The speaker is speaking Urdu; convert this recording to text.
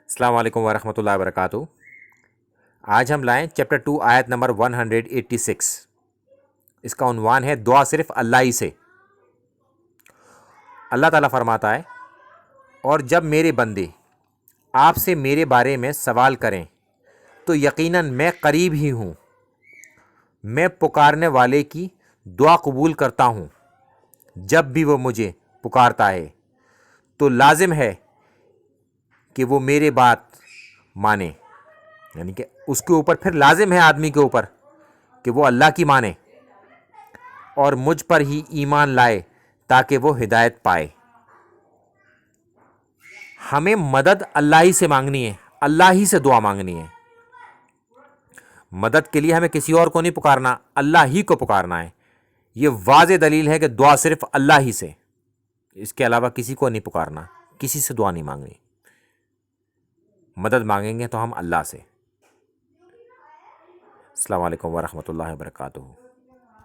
السلام علیکم ورحمۃ اللہ وبرکاتہ۔ آج ہم لائیں چیپٹر 2 آیت نمبر 186۔ اس کا عنوان ہے دعا صرف اللہ ہی سے۔ اللہ تعالیٰ فرماتا ہے، اور جب میرے بندے آپ سے میرے بارے میں سوال کریں تو یقیناً میں قریب ہی ہوں، میں پکارنے والے کی دعا قبول کرتا ہوں۔ جب بھی وہ مجھے پکارتا ہے تو لازم ہے کہ وہ میرے بات مانے، یعنی کہ اس کے اوپر پھر لازم ہے آدمی کے اوپر کہ وہ اللہ کی مانے اور مجھ پر ہی ایمان لائے تاکہ وہ ہدایت پائے۔ ہمیں مدد اللہ ہی سے مانگنی ہے، اللہ ہی سے دعا مانگنی ہے۔ مدد کے لیے ہمیں کسی اور کو نہیں پکارنا، اللہ ہی کو پکارنا ہے۔ یہ واضح دلیل ہے کہ دعا صرف اللہ ہی سے، اس کے علاوہ کسی کو نہیں پکارنا، کسی سے دعا نہیں مانگنی۔ مدد مانگیں گے تو ہم اللہ سے۔ السلام علیکم ورحمۃ اللہ وبرکاتہ۔